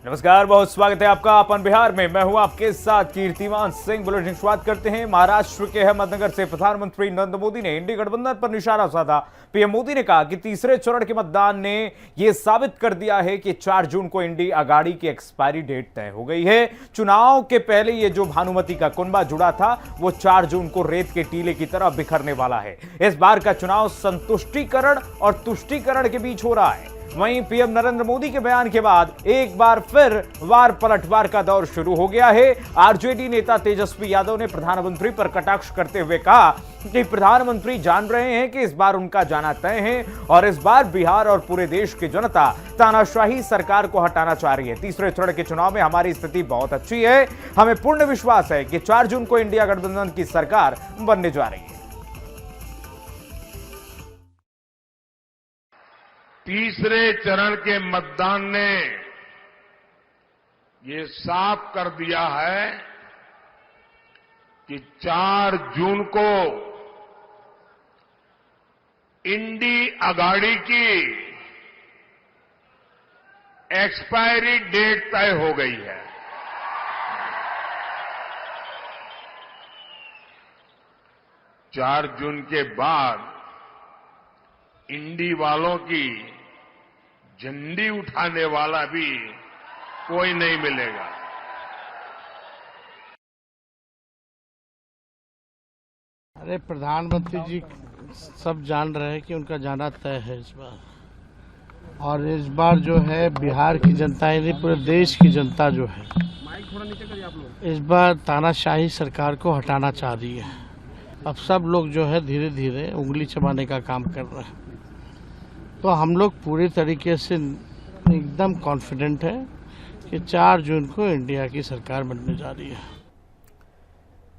नमस्कार, बहुत स्वागत है आपका अपन बिहार में। मैं हूं आपके साथ कीर्तिमान सिंह। बुलेटिन शुरुआत करते हैं महाराष्ट्र के अहमदनगर से। प्रधानमंत्री नरेंद्र मोदी ने इंडी गठबंधन पर निशाना साधा। पीएम मोदी ने कहा कि तीसरे चरण के मतदान ने यह साबित कर दिया है कि 4 जून को इंडी अगाड़ी की एक्सपायरी डेट तय हो गई है। चुनाव के पहले ये जो भानुमति का कुनबा जुड़ा था वो 4 जून को रेत के टीले की तरह बिखरने वाला है। इस बार का चुनाव संतुष्टिकरण और तुष्टिकरण के बीच हो रहा है। वहीं पीएम नरेंद्र मोदी के बयान के बाद एक बार फिर वार पलटवार का दौर शुरू हो गया है। आरजेडी नेता तेजस्वी यादव ने प्रधानमंत्री पर कटाक्ष करते हुए कहा कि प्रधानमंत्री जान रहे हैं कि इस बार उनका जाना तय है और इस बार बिहार और पूरे देश की जनता तानाशाही सरकार को हटाना चाह रही है। तीसरे चरण के चुनाव में हमारी स्थिति बहुत अच्छी है। हमें पूर्ण विश्वास है कि 4 जून को इंडिया गठबंधन की सरकार बनने जा रही है। तीसरे चरण के मतदान ने ये साफ कर दिया है कि 4 जून को इंडी अगाड़ी की एक्सपायरी डेट तय हो गई है। चार जून के बाद इंडी वालों की झंडी उठाने वाला भी कोई नहीं मिलेगा। अरे प्रधानमंत्री जी सब जान रहे हैं कि उनका जाना तय है इस बार, और इस बार जो है बिहार की जनता यानी पूरे देश की जनता जो है इस बार तानाशाही सरकार को हटाना चाह रही है। अब सब लोग जो है धीरे धीरे उंगली चबाने का काम कर रहे हैं। तो हम लोग पूरी तरीके से एकदम कॉन्फिडेंट है कि 4 जून को इंडिया की सरकार बनने जा रही है।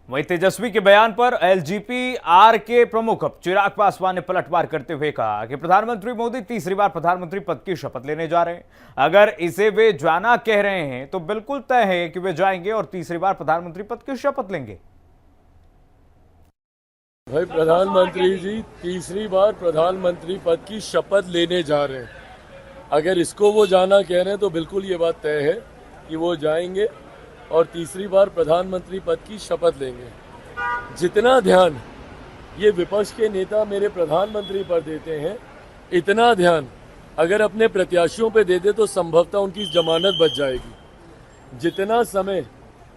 वहीं तेजस्वी के बयान पर एलजेपी-आर के प्रमुख चिराग पासवान ने पलटवार करते हुए कहा कि प्रधानमंत्री मोदी तीसरी बार प्रधानमंत्री पद की शपथ लेने जा रहे हैं। अगर इसे वे जाना कह रहे हैं तो बिल्कुल तय है कि वे जाएंगे और तीसरी बार प्रधानमंत्री पद की शपथ लेंगे। भाई प्रधानमंत्री जी तीसरी बार प्रधानमंत्री पद की शपथ लेने जा रहे हैं। अगर इसको वो जाना कह रहे हैं तो बिल्कुल ये बात तय है कि वो जाएंगे और तीसरी बार प्रधानमंत्री पद की शपथ लेंगे। जितना ध्यान ये विपक्ष के नेता मेरे प्रधानमंत्री पर देते हैं, इतना ध्यान अगर अपने प्रत्याशियों पे दे दे तो संभवतः उनकी जमानत बच जाएगी। जितना समय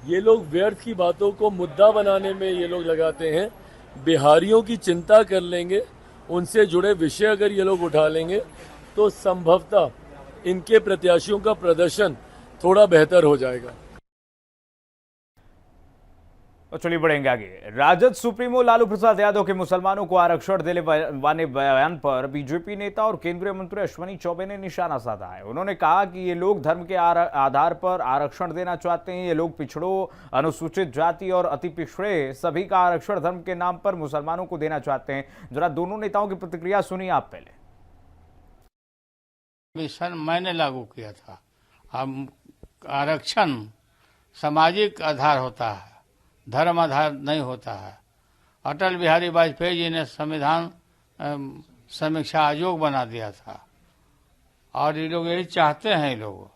ये लोग व्यर्थ की बातों को मुद्दा बनाने में ये लोग लगाते हैं, बिहारियों की चिंता कर लेंगे, उनसे जुड़े विषय अगर ये लोग उठा लेंगे तो संभवतः इनके प्रत्याशियों का प्रदर्शन थोड़ा बेहतर हो जाएगा। तो चलिए बढ़ेंगे आगे। राजद सुप्रीमो लालू प्रसाद यादव के मुसलमानों को आरक्षण देने वाले बयान पर बीजेपी नेता और केंद्रीय मंत्री अश्विनी चौबे ने निशाना साधा है। उन्होंने कहा कि ये लोग धर्म के आधार पर आरक्षण देना चाहते हैं। ये लोग पिछड़ों, अनुसूचित जाति और अति पिछड़े सभी का आरक्षण धर्म के नाम पर मुसलमानों को देना चाहते हैं। जरा दोनों नेताओं की प्रतिक्रिया सुनिए आप पहले। मिशन मैंने लागू किया था। अब आरक्षण सामाजिक आधार होता है, धर्म आधार नहीं होता है। अटल बिहारी वाजपेयी जी ने संविधान समीक्षा आयोग बना दिया था और ये लोग यही चाहते हैं लोग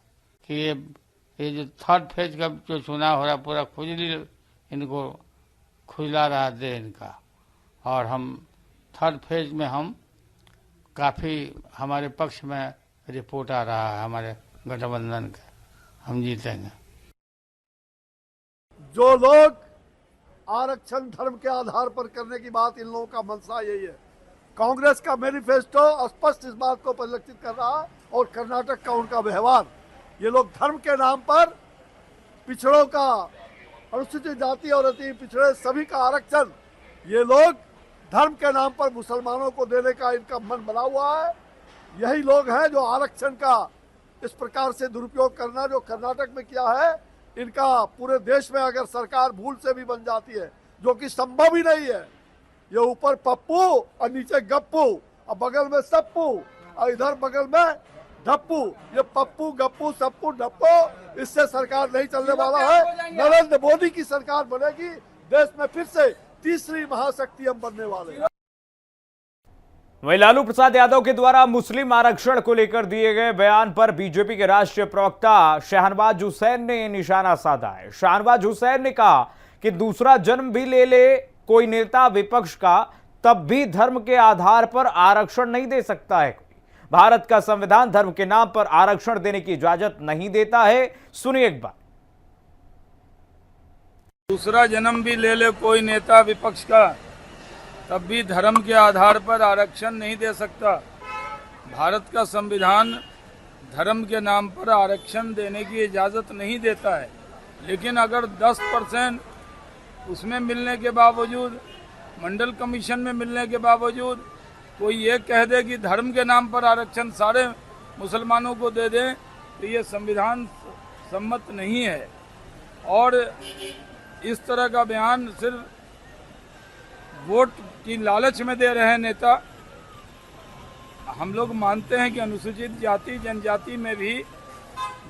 कि ये जो थर्ड फेज का जो चुनाव हो रहा पूरा खुजली इनको खुजला रहा दे इनका, और हम थर्ड फेज में हम काफ़ी हमारे पक्ष में रिपोर्ट आ रहा है हमारे गठबंधन का, हम जीतेंगे। जो लोग आरक्षण धर्म के आधार पर करने की बात, इन लोगों का मंशा यही है। कांग्रेस का मैनिफेस्टो स्पष्ट इस बात को परिलक्षित कर रहा है और कर्नाटक का उनका व्यवहार, ये लोग धर्म के नाम पर पिछड़ों का, अनुसूचित जाति और अति पिछड़े सभी का आरक्षण ये लोग धर्म के नाम पर मुसलमानों को देने का इनका मन बना हुआ है। यही लोग हैं जो आरक्षण का इस प्रकार से दुरुपयोग करना जो कर्नाटक में किया है, इनका पूरे देश में अगर सरकार भूल से भी बन जाती है, जो कि संभव ही नहीं है। ये ऊपर पप्पू और नीचे गप्पू और बगल में सप्पू और इधर बगल में धप्पू, ये पप्पू गप्पू सप्पू डप्पू, इससे सरकार नहीं चलने वाला है। नरेंद्र मोदी की सरकार बनेगी, देश में फिर से तीसरी महाशक्ति हम बनने वाले हैं। वहीं लालू प्रसाद यादव के द्वारा मुस्लिम आरक्षण को लेकर दिए गए बयान पर बीजेपी के राष्ट्रीय प्रवक्ता शाहनवाज हुसैन ने निशाना साधा है। शाहनवाज हुसैन ने कहा कि दूसरा जन्म भी ले ले कोई नेता विपक्ष का, तब भी धर्म के आधार पर आरक्षण नहीं दे सकता है। भारत का संविधान धर्म के नाम पर आरक्षण देने की इजाजत नहीं देता है। सुनिए एक बार। दूसरा जन्म भी ले ले कोई नेता विपक्ष का, तब भी धर्म के आधार पर आरक्षण नहीं दे सकता। भारत का संविधान धर्म के नाम पर आरक्षण देने की इजाज़त नहीं देता है। लेकिन अगर 10% उसमें मिलने के बावजूद, मंडल कमीशन में मिलने के बावजूद कोई ये कह दे कि धर्म के नाम पर आरक्षण सारे मुसलमानों को दे दें, तो ये संविधान सम्मत नहीं है। और इस तरह का बयान सिर्फ वोट की लालच में दे रहे हैं नेता। हम लोग मानते हैं कि अनुसूचित जाति जनजाति में भी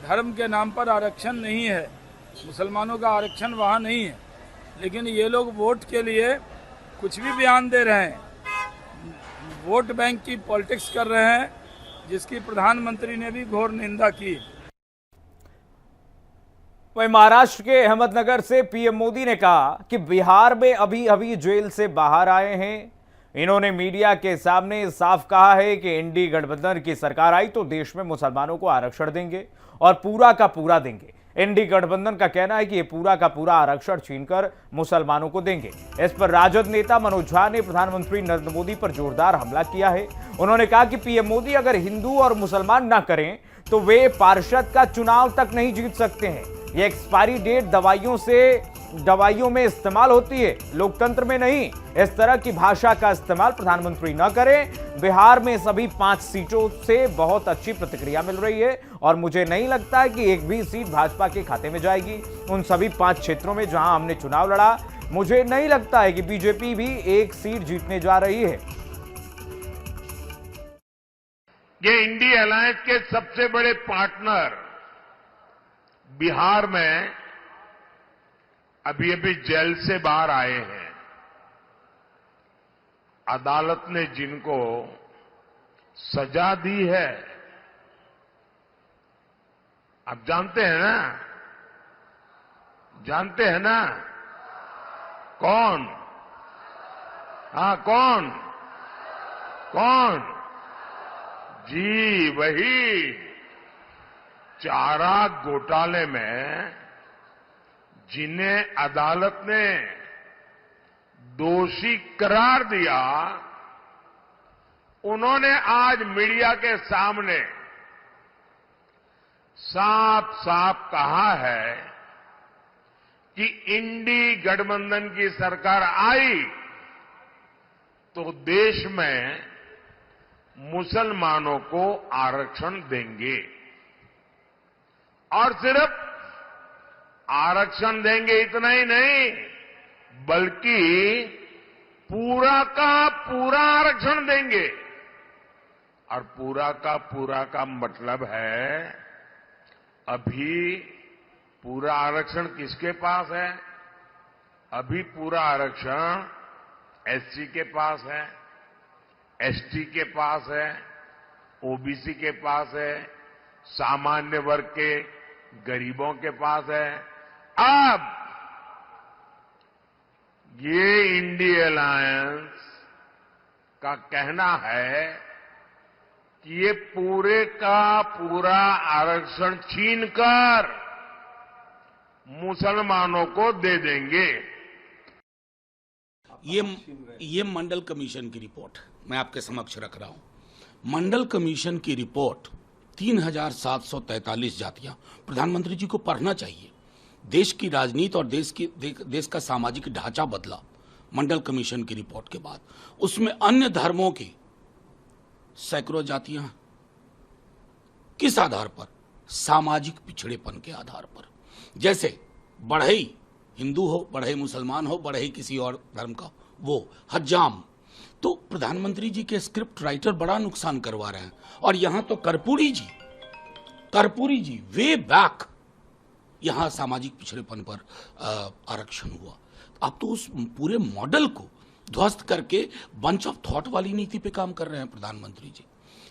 धर्म के नाम पर आरक्षण नहीं है, मुसलमानों का आरक्षण वहाँ नहीं है। लेकिन ये लोग वोट के लिए कुछ भी बयान दे रहे हैं, वोट बैंक की पॉलिटिक्स कर रहे हैं, जिसकी प्रधानमंत्री ने भी घोर निंदा की। वहीं महाराष्ट्र के अहमदनगर से पीएम मोदी ने कहा कि बिहार में अभी अभी जेल से बाहर आए हैं। इन्होंने मीडिया के सामने साफ कहा है कि एनडीए गठबंधन की सरकार आई तो देश में मुसलमानों को आरक्षण देंगे और पूरा का पूरा देंगे। एनडीए गठबंधन का कहना है कि ये पूरा का पूरा आरक्षण छीनकर मुसलमानों को देंगे। इस पर राजद नेता मनोज झा ने प्रधानमंत्री नरेंद्र मोदी पर जोरदार हमला किया है। उन्होंने कहा कि पीएम मोदी अगर हिंदू और मुसलमान ना करें तो वे पार्षद का चुनाव तक नहीं जीत सकते हैं। ये एक्सपायरी डेट दवाइयों में इस्तेमाल होती है, लोकतंत्र में नहीं। इस तरह की भाषा का इस्तेमाल प्रधानमंत्री न करें। बिहार में सभी 5 सीटों से बहुत अच्छी प्रतिक्रिया मिल रही है और मुझे नहीं लगता है कि एक भी सीट भाजपा के खाते में जाएगी। उन सभी 5 क्षेत्रों में जहां हमने चुनाव लड़ा, मुझे नहीं लगता है कि बीजेपी भी एक सीट जीतने जा रही है। ये इंडिया अलायंस के सबसे बड़े पार्टनर बिहार में अभी जेल से बाहर आए हैं। अदालत ने जिनको सजा दी है, आप जानते हैं ना? जानते हैं ना? कौन? हाँ, कौन? कौन? जी वही, चारा घोटाले में जिन्हें अदालत ने दोषी करार दिया, उन्होंने आज मीडिया के सामने साफ साफ कहा है कि इंडी गठबंधन की सरकार आई तो देश में मुसलमानों को आरक्षण देंगे। और सिर्फ आरक्षण देंगे इतना ही नहीं, बल्कि पूरा का पूरा आरक्षण देंगे। और पूरा का मतलब है, अभी पूरा आरक्षण किसके पास है? अभी पूरा आरक्षण एससी के पास है, एसटी के पास है, ओबीसी के पास है, सामान्य वर्ग के गरीबों के पास है। अब ये इंडिया अलायंस का कहना है कि ये पूरे का पूरा आरक्षण छीनकर मुसलमानों को दे देंगे। ये मंडल कमीशन की रिपोर्ट मैं आपके समक्ष रख रहा हूं। मंडल कमीशन की रिपोर्ट 3743 जातियां, प्रधानमंत्री जी को पढ़ना चाहिए। देश की राजनीति और देश का सामाजिक ढांचा बदला मंडल कमीशन की रिपोर्ट के बाद। उसमें अन्य धर्मों की सैकड़ों जातियां, किस आधार पर? सामाजिक पिछड़ेपन के आधार पर। जैसे बढ़ई हिंदू हो, बढ़ई मुसलमान हो, बढ़ई किसी और धर्म का, वो हज्जाम। तो प्रधानमंत्री जी के स्क्रिप्ट राइटर बड़ा नुकसान करवा रहे हैं। और यहां तो कर्पूरी जी वे बैक यहां सामाजिक पिछड़ेपन पर आरक्षण हुआ। अब तो उस पूरे मॉडल को ध्वस्त करके बंच ऑफ थॉट वाली नीति पे काम कर रहे हैं प्रधानमंत्री जी।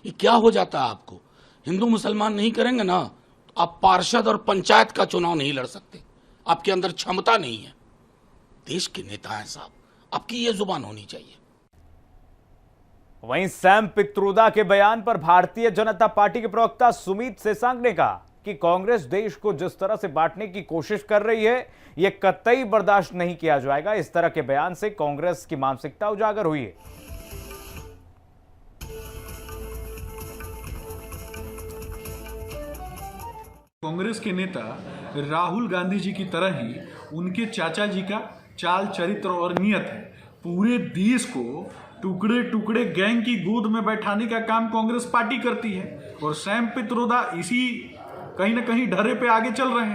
ये क्या हो जाता है आपको? हिंदू मुसलमान नहीं करेंगे ना, तो आप पार्षद और पंचायत का चुनाव नहीं लड़ सकते, आपके अंदर क्षमता नहीं है। देश के नेता हैं साहब, आपकी ये जुबान होनी चाहिए। वहीं सैम पित्रोदा के बयान पर भारतीय जनता पार्टी के प्रवक्ता सुमित सेसांग ने कहा कि कांग्रेस देश को जिस तरह से बांटने की कोशिश कर रही है, यह कतई बर्दाश्त नहीं किया जाएगा। इस तरह के बयान से कांग्रेस की मानसिकता उजागर हुई है। कांग्रेस के नेता राहुल गांधी जी की तरह ही उनके चाचा जी का चाल चरित्र और नियत है। पूरे देश को टुकड़े टुकड़े गैंग की गोद में बैठाने का काम कांग्रेस पार्टी करती है और सैम पित्रोदा इसी कहीं ना कहीं ढर्रे पे आगे चल रहे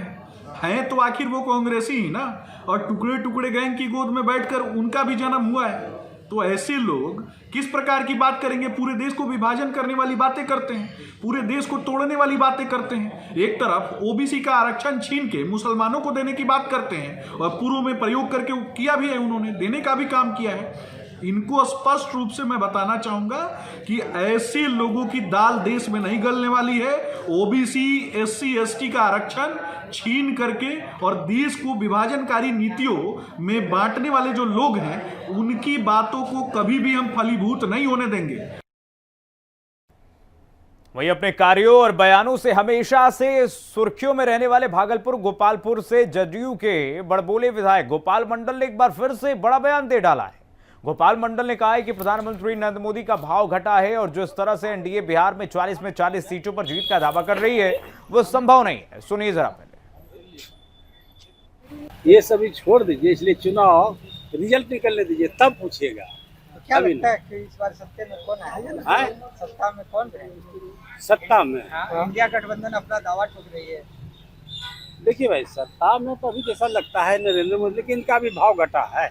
हैं तो आखिर वो कांग्रेसी ही ना, और टुकड़े टुकड़े गैंग की गोद में बैठकर उनका भी जन्म हुआ है। तो ऐसे लोग किस प्रकार की बात करेंगे? पूरे देश को विभाजन करने वाली बातें करते हैं, पूरे देश को तोड़ने वाली बातें करते हैं। एक तरफ ओबीसी का आरक्षण छीन के मुसलमानों को देने की बात करते हैं और पूर्व में प्रयोग करके किया भी है, उन्होंने देने का भी काम किया है। इनको स्पष्ट रूप से मैं बताना चाहूंगा कि ऐसे लोगों की दाल देश में नहीं गलने वाली है। ओबीसी एससी एसटी का आरक्षण छीन करके और देश को विभाजनकारी नीतियों में बांटने वाले जो लोग हैं, उनकी बातों को कभी भी हम फलीभूत नहीं होने देंगे। वहीं अपने कार्यों और बयानों से हमेशा से सुर्खियों में रहने वाले भागलपुर गोपालपुर से जदयू के बड़बोले विधायक गोपाल मंडल ने एक बार फिर से बड़ा बयान दे डाला है। गोपाल मंडल ने कहा है कि प्रधानमंत्री नरेंद्र मोदी का भाव घटा है और जिस तरह से एनडीए बिहार में 40 में 40 सीटों पर जीत का दावा कर रही है, वो संभव नहीं है। सुनिए जरा पहले। ये सभी छोड़ दीजिए, इसलिए चुनाव रिजल्ट निकलने दीजिए, तब पूछिएगा। तो क्या लगता है कि इस बार सत्ता में कौन है? सत्ता में कौन है? सत्ता में इंडिया गठबंधन अपना दावा ठोक रही है। देखिए भाई, सत्ता में तो अभी जैसा लगता है नरेंद्र मोदी, लेकिन इनका भी भाव घटा है।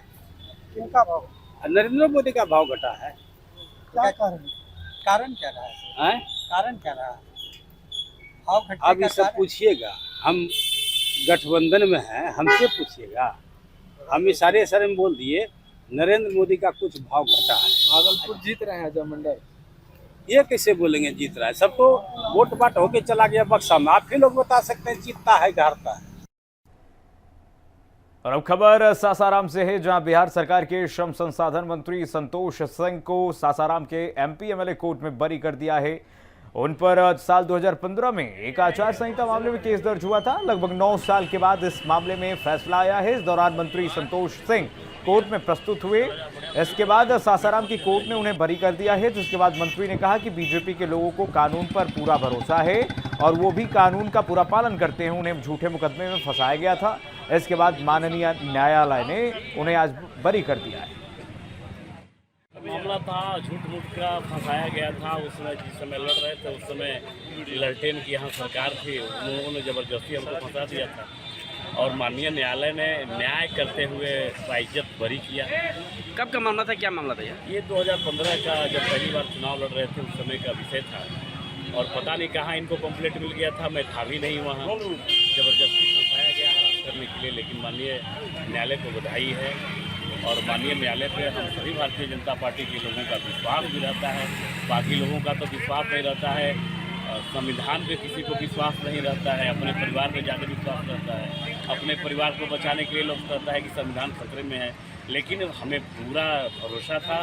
किनका भाव? नरेंद्र मोदी का भाव घटा है। क्या कारण? कारण क्या रहा है? कारण क्या रहा? भाव घटने अब ये सब पूछिएगा, हम गठबंधन में हैं, हमसे पूछिएगा। हम इशारे इशारे में बोल दिए नरेंद्र मोदी का कुछ भाव घटा है। भागलपुर जीत रहे हैं जब मंडल, ये कैसे बोलेंगे जीत रहा है? सब तो वोट बाट होके चला गया बक्सा में। आप ही लोग बता सकते हैं जीतता है कि हारता है। और अब खबर सासाराम से है, जहां बिहार सरकार के श्रम संसाधन मंत्री संतोष सिंह को सासाराम के एमपी एमएलए कोर्ट में बरी कर दिया है। उन पर साल 2015 में एक आचार संहिता मामले में केस दर्ज हुआ था। लगभग 9 साल के बाद इस मामले में फैसला आया है। इस दौरान मंत्री संतोष सिंह कोर्ट में प्रस्तुत हुए। इसके बाद सासाराम की कोर्ट ने उन्हें बरी कर दिया है, जिसके बाद मंत्री ने कहा कि बीजेपी के लोगों को कानून पर पूरा भरोसा है और वो भी कानून का पूरा पालन करते हैं। उन्हें झूठे मुकदमे में फंसाया गया था। इसके बाद माननीय न्यायालय ने उन्हें आज बरी कर दिया है। मामला था झूठ मूठ का फंसाया गया था। उसमें जिस समय लड़ रहे थे उस समय ललटेन की यहाँ सरकार थी, उन लोगों ने ज़बरदस्ती हमको फंसा दिया था और माननीय न्यायालय ने न्याय करते हुए बाइज्जत बरी किया। कब का मामला था? क्या मामला था ये 2015 का जब पहली बार चुनाव लड़ रहे थे उस समय का विषय था और पता नहीं कहाँ इनको कंप्लेंट मिल गया था। मैं था भी नहीं वहाँ, ज़बरदस्ती फंसाया गया हरास करने के लिए। लेकिन माननीय न्यायालय को बधाई है और माननीय न्यायालय पे हम सभी भारतीय जनता पार्टी के लोगों का विश्वास भी रहता है। बाकी लोगों का तो विश्वास नहीं रहता है, संविधान पे किसी को विश्वास नहीं रहता है, अपने परिवार में ज़्यादा विश्वास रहता है। अपने परिवार को बचाने के लिए लोग कहता है कि संविधान खतरे में है, लेकिन हमें पूरा भरोसा था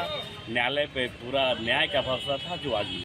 न्यायालय पे, पूरा न्याय का भरोसा था जो आज